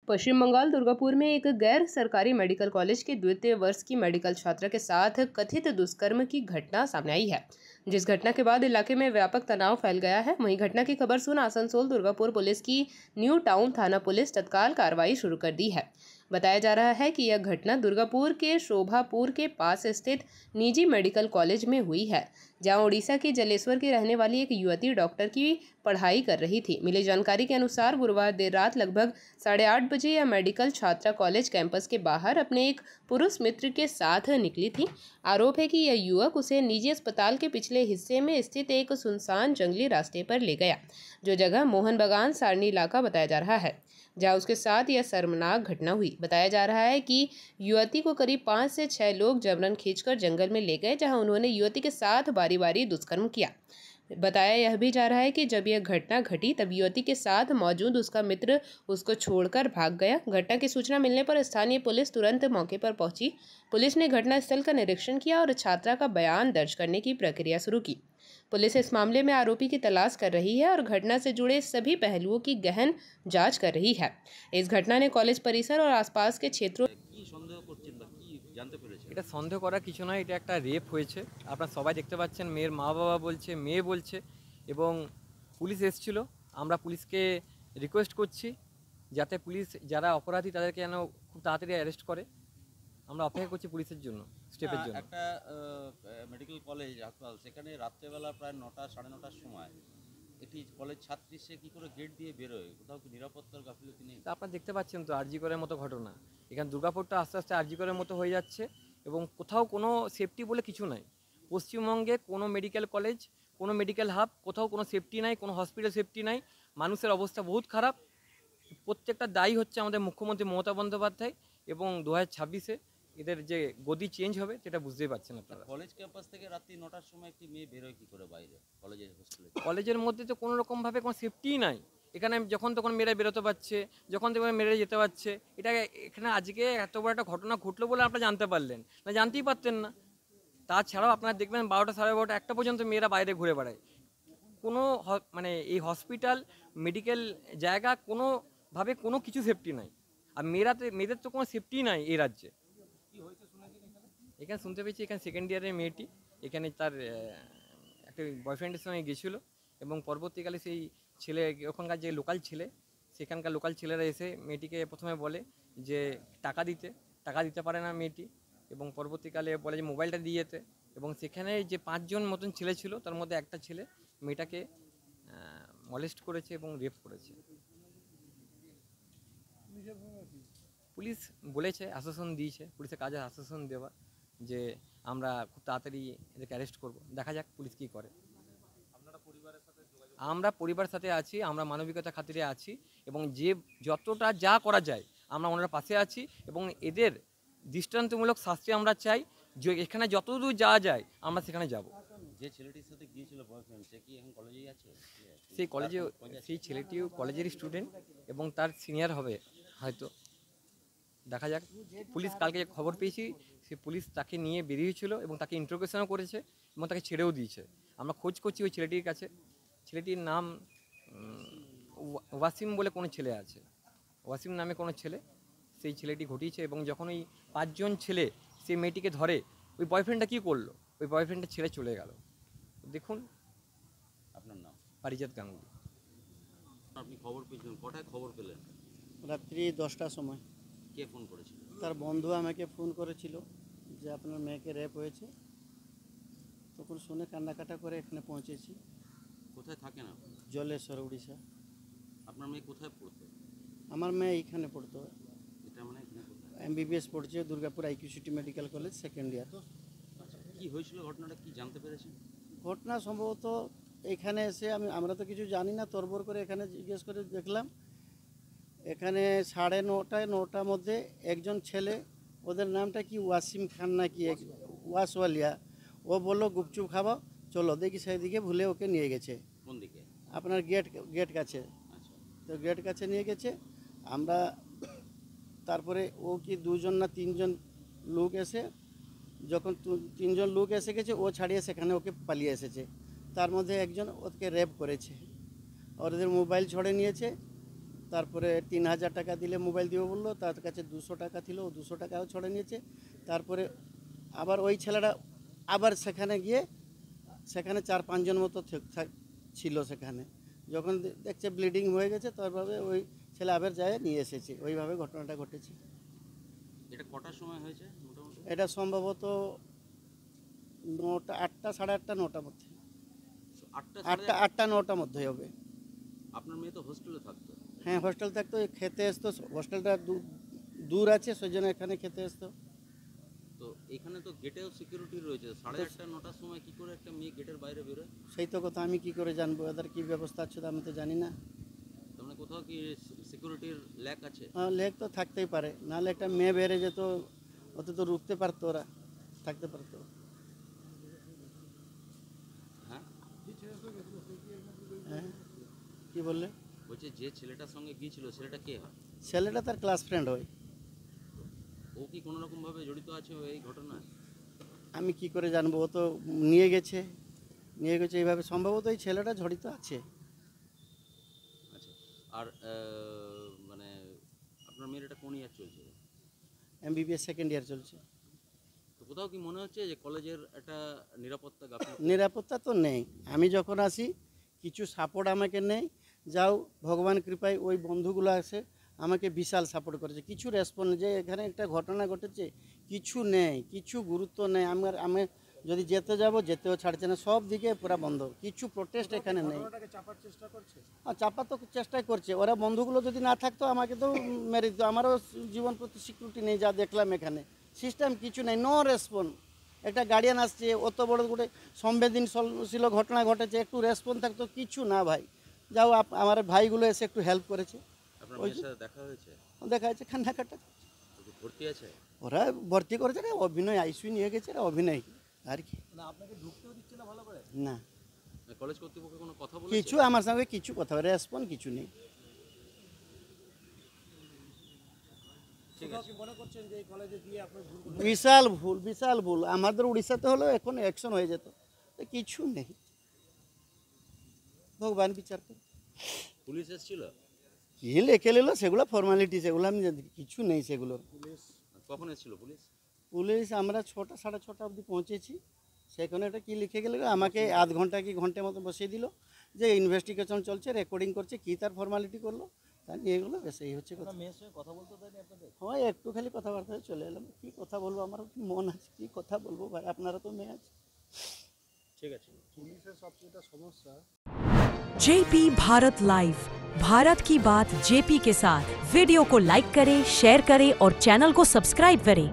पश्चिम बंगाल दुर्गापुर में एक गैर सरकारी मेडिकल कॉलेज के द्वितीय वर्ष की मेडिकल छात्रा के साथ कथित दुष्कर्म की घटना सामने आई है, जिस घटना के बाद इलाके में व्यापक तनाव फैल गया है। वहीं घटना की खबर सुन आसनसोल दुर्गापुर पुलिस की न्यू टाउन थाना पुलिस तत्काल कार्रवाई शुरू कर दी है। बताया जा रहा है कि यह घटना दुर्गापुर के शोभापुर के पास स्थित निजी मेडिकल कॉलेज में हुई है, जहां ओडिशा के जलेश्वर की रहने वाली एक युवती डॉक्टर की पढ़ाई कर रही थी। मिली जानकारी के अनुसार गुरुवार देर रात लगभग 8:30 बजे यह मेडिकल छात्रा कॉलेज कैंपस के बाहर अपने एक पुरुष मित्र के साथ निकली थी। आरोप है कि यह युवक उसे निजी अस्पताल के पिछले हिस्से में स्थित एक सुनसान जंगली रास्ते पर ले गया, जो जगह मोहन बागान सारणी इलाका बताया जा रहा है, जहां उसके साथ यह शर्मनाक घटना हुई। बताया जा रहा है कि युवती को करीब 5 से 6 लोग जबरन खींचकर जंगल में ले गए, जहां उन्होंने युवती के साथ बारी बारी दुष्कर्म किया। बताया यह भी जा रहा है कि जब यह घटना घटी तब युवती के साथ मौजूद उसका मित्र उसको छोड़कर भाग गया। घटना की सूचना मिलने पर स्थानीय पुलिस तुरंत मौके पर पहुंची। पुलिस ने घटनास्थल का निरीक्षण किया और छात्रा का बयान दर्ज करने की प्रक्रिया शुरू की। पुलिस इस मामले में आरोपी की तलाश कर रही है और घटना से जुड़े सभी पहलुओं की गहन जांच कर रही है। इस घटना ने कॉलेज परिसर और आसपास के क्षेत्रों এটা সন্দেহ করা কিছু নয়, এটা একটা রেপ হয়েছে। আপনারা সবাই দেখতে পাচ্ছেন, মেয়ের মা বাবা বলছে, মেয়ে বলছে, এবং পুলিশ এসেছিল। আমরা পুলিশকে রিকোয়েস্ট করছি যাতে পুলিশ যারা অপরাধী তাদেরকে যেন খুব তাড়াতাড়ি অ্যারেস্ট করে। আমরা অপেক্ষা করছি পুলিশের জন্য, স্টেপের জন্য। একটা মেডিকেল কলেজ হাসপাতাল, সেখানে রাত্রেবেলা প্রায় 9টা 9:30টার সময় একটি কলেজ ছাত্রী সে কী করে গেট দিয়ে বেরোয়? কোথাও কি নিরাপত্তার গাফিলতি নেই? তা আপনারা দেখতে পাচ্ছেন তো আরজি করের মতো ঘটনা। এখানে দুর্গাপুরটা আস্তে আস্তে আরজি করের মতো হয়ে যাচ্ছে এবং কোথাও কোনো সেফটি বলে কিছু নাই। পশ্চিমবঙ্গে কোনো মেডিকেল কলেজ, কোনো মেডিকেল হাব, কোথাও কোনো সেফটি নাই, কোনো হসপিটাল সেফটি নাই। মানুষের অবস্থা বহুত খারাপ। প্রত্যেকটা দায়ী হচ্ছে আমাদের মুখ্যমন্ত্রী মমতা বন্দ্যোপাধ্যায়, এবং 2026-এ এদের যে গদি চেঞ্জ হবে সেটা বুঝতেই পারছেন আপনারা। কলেজ ক্যাম্পাস থেকে রাত্রি 9টার সময় একটি মেয়ে বেরোয় কী করে বাইরে কলেজের হোস্টেলে? কলেজের মধ্যে তো কোনো রকমভাবে কোনো সেফটিই নাই। এখানে যখন তখন মেয়েরা বেরোতে পারছে, যখন তখন মেয়েরা যেতে পারছে। এটা এখানে আজকে এত বড় একটা ঘটনা ঘটলো বলে আপনারা জানতে পারলেন, না জানতেই পারতেন না। তাছাড়াও আপনারা দেখবেন 12টা, 12:30, 1টা পর্যন্ত মেয়েরা বাইরে ঘুরে বেড়ায়। কোনো মানে এই হসপিটাল, মেডিকেল জায়গা কোনোভাবে কোনো কিছু সেফটি নাই। আর মেয়েদের তো কোনো সেফটি নাই এই রাজ্যে। এখানে শুনতে পেয়েছি এখানে সেকেন্ড ইয়ারের মেয়েটি এখানে তার একটা বয়ফ্রেন্ডের সঙ্গে গেছিলো, এবং পরবর্তীকালে সেই ছেলে, ওখানকার যে লোকাল ছেলে, সেখানকার লোকাল ছেলেরা এসে মেয়েটিকে প্রথমে বলে যে টাকা দিতে পারে না মেয়েটি, এবং পরবর্তীকালে বলে যে মোবাইলটা দিয়ে যেতে। এবং সেখানে যে 5 জন মতন ছেলে ছিল, তার মধ্যে একটা ছেলে মেয়েটাকে মলেস্ট করেছে এবং রেপ করেছে। পুলিশ বলেছে, আশ্বাসন দিয়েছে, পুলিশের কাজে আশ্বাসন দেওয়া যে আমরা খুব তাড়াতাড়ি এদেরকে অ্যারেস্ট করবো। দেখা যাক পুলিশ কী করে। আমরা পরিবারের সাথে আছি, আমরা মানবিকতা খাতিরে আছি, এবং যে যতটা যা করা যায় আমরা ওনার পাশে আছি, এবং এদের দৃষ্টান্তমূলক শাস্তি আমরা চাই। যে এখানে যতদূর যাওয়া যায় আমরা সেখানে যাব। যে ছেলেটির সাথে গিয়েছিল বয়ফ্রেন্ড, সে কি এখন কলেজেই আছে? সেই ছেলেটিও কলেজের স্টুডেন্ট এবং তার সিনিয়র হবে হয়তো। দেখা যাক। পুলিশ কালকে খবর পেয়েছি, সে পুলিশ তাকে নিয়ে বেরিয়েছিল এবং তাকে ইন্টারোগেশনও করেছে এবং তাকে ছেড়েও দিয়েছে। আমরা খোঁজ করছি ওই ছেলেটির কাছে। ছেলেটির নাম ওয়াসিম বলে কোনো ছেলে আছে, ওয়াসিম নামে কোনো ছেলে সেই ছেলেটি ঘটিয়েছে। এবং যখন ওই 5 জন ছেলে সেই মেয়েটিকে ধরে, ওই বয়ফ্রেন্ডটা কী করলো, ওই বয়ফ্রেন্ডটা ছেড়ে চলে গেল। দেখুন। আপনার নাম? পারিজাত গাঙ্গুলি। আপনি খবর পেয়েছিলেন, কটায় খবর পেলেন? রাত্রি 10টার সময়। কে ফোন করেছিল? তার বন্ধু আমাকে ফোন করেছিল যে আপনার মেয়েকে রেপ হয়েছে। তখন শুনে কান্নাকাটা করে এখানে পৌঁছেছি। কোথায় থাকেন আপনি? জলেশ্বর, উড়িষ্যা। আপনার মেয়ে কোথায় পড়তো? আমার মেয়ে এইখানে পড়তো। এটা মানে এখানে কোথায়? MBBS পড়ছে, Durgapur IQCT medical college, second year. কী হয়েছিল ঘটনাটা, কি জানতে পেরেছেন? ঘটনা সম্ভবত এখানে এসে আমরা তো কিছু জানি না, তরবর করে এখানে জিজ্ঞেস করে দেখলাম। এখানে 9:30, 9টার মধ্যে একজন ছেলে, ওদের নামটা কি ওয়াসিম খান না কি, ওয়াসওয়ালিয়া, ও বললো গুপচুপ খাবো, চলো। দেখি সেদিকে ভুলে ওকে নিয়ে গেছে। কোন দিকে? আপনার গেট কাছে। আচ্ছা। তো গেট কাছে নিয়ে গেছে। আমরা তারপরে ও কি 2 জন না 3 জন লোক এসে, যখন 3 জন লোক এসে গেছে, ও ছাড়িয়ে সেখানে ওকে পালিয়ে এসেছে। তার মধ্যে একজন ওকে রেপ করেছে, ওদের মোবাইল ছড়ে নিয়েছে, তারপরে 3000 টাকা দিলে মোবাইল দিব বললো, তার কাছে 200 টাকা ছিল, ও 200 টাকাও ছড়ে নিয়েছে। তারপরে আবার ওই ছেলেটা আবার সেখানে গিয়ে সেখানে 4-5 জন মতো ছিল সেখানে। যখন দেখছে ব্লিডিং হয়ে গেছে, তারপরে ওই ছেলে আবার যায় নিয়ে এসেছে। ওইভাবে ঘটনাটা ঘটেছে। এটা কটার সময় হয়েছে মোটামুটি? এটা সম্ভবত 9টা, 8টা, 8:30, 9টার মধ্যে। 8টা 9টার মধ্যে হবে। আপনার মেয়ে তো হোস্টেলে থাকতো? হ্যাঁ, হোস্টেল থাকতো, খেতে আসতো। হোস্টেলটা দূর আছে, সেই জন্য এখানে খেতে আসতো। তো এখানে তো গেটেও সিকিউরিটি রয়েছে, 8:30 9টার সময় কি করে একটা মেয়ে গেটের বাইরে বেরোয়? সেই তো কথা, আমি কি করে জানবো এদের কি ব্যবস্থা আছে, আমি তো জানি না। তার মানে কোথাও কি সিকিউরিটির ল্যাক আছে? লেক তো থাকতেই পারে, নাহলে একটা মেয়ে বেড়ে যেত, ওতে তো রুখতে পারতো, ওরা থাকতে পারতো। হ্যাঁ, হ্যাঁ, কি বললে? বলছে যে ছেলেটার সঙ্গে গিয়েছিল ছেলেটা কে হয়? ছেলেটা তার ক্লাস ফ্রেন্ড হয়। ও কি কোনো রকম ভাবে জড়িত আছে এই ঘটনায়? আমি কি করে জানবো, ও তো নিয়ে গেছে এইভাবে, সম্ভবত এই ছেলেটা জড়িত আছে। আচ্ছা, আর মানে আপনার মেয়ের এটা কোন ইয়ার চলছে? MBBS সেকেন্ড ইয়ার চলছে। তো কোথাও কি মনে হচ্ছে যে কলেজের একটা নিরাপত্তা গাফিলতি? নিরাপত্তা তো নেই। আমি যখন আসি কিছু সাপোর্ট আমাকে নেই, যাও ভগবান কৃপায় ওই বন্ধুগুলো আছে আমাকে বিশাল সাপোর্ট করেছে। কিছু রেসপন্স, যে এখানে একটা ঘটনা ঘটেছে, কিছু নেই, কিছু গুরুত্ব নেই। আমি যদি যেতেও ছাড়ছে না, সব দিকে পুরো বন্ধ, কিছু প্রোটেস্ট এখানে নেই। হ্যাঁ, চাপার তো চেষ্টাই করছে ওরা। বন্ধুগুলো যদি না থাকতো আমাকে তো মেরে দিত। আমারও জীবন প্রতি সিকিউরিটি নেই, যা দেখলাম এখানে সিস্টেম কিছু নেই, নো রেসপন্স। একটা গার্ডিয়ান আসছে, অত বড় করে সংবেদনশীল ঘটনা ঘটেছে, একটু রেসপন্স থাকতো, কিছু না ভাই। যাও আমার ভাইগুলো এসে একটু হেল্প করেছে। আপনার মেয়ের সাথে দেখা হয়েছে? দেখা যাচ্ছে কান্নাকাটা, ভর্তি আছে? ওরা ভর্তি করেছে রে, অভিনয় আইসিইউ নিয়ে গেছে রে, অভিনয় আর কি। আপনাকে ঢুকতেও দিচ্ছে না ভালো করে? না, কলেজ কর্তৃপক্ষ কোনো কথা বলেছে? কিছু আমার সঙ্গে কিছু কথা, রেসপন্স কিছু নেই। কোথাও কি মনে করছেন যে এই কলেজে দিয়ে আপনার ভুল করলেন? বিশাল ভুল। আমাদের উড়িষ্যাতে হলো এখন অ্যাকশন হয়ে যেত, তো কিছু নেই। ভগবান বিচার করে। পুলিশ এসেছিল? কি লেখে নিল সেগুলো ফর্মালিটি, সেগুলো আমি কিছু নেই সেগুলো। কখন এসেছিল পুলিশ? পুলিশ আমরা 6টা 6:30 অবধি পৌঁছেছি। সেখানে একটা কি লিখে গেল, আমাকে আধ ঘন্টা কি ঘন্টার মতো বসিয়ে দিল, যে ইনভেস্টিগেশন চলছে, রেকর্ডিং করছে, কি তার ফর্মালিটি করলো, তা নিয়ে এগুলো বেশ এই হচ্ছে কথা। মেয়ের সঙ্গে কথা বলতে দেয়নি আপনাদের? হয় একটু খালি কথাবার্তা হয়ে চলে এলাম। কি কথা বলবো, আমার কি মন আছে, কি কথা বলবো ভাই, আপনারা তো মেয়ে আছে। ঠিক আছে। পুলিশের সবচেয়ে সমস্যা। जेपी भारत लाइव, भारत की बात जेपी के साथ। वीडियो को लाइक करें, शेयर करें और चैनल को सब्सक्राइब करें।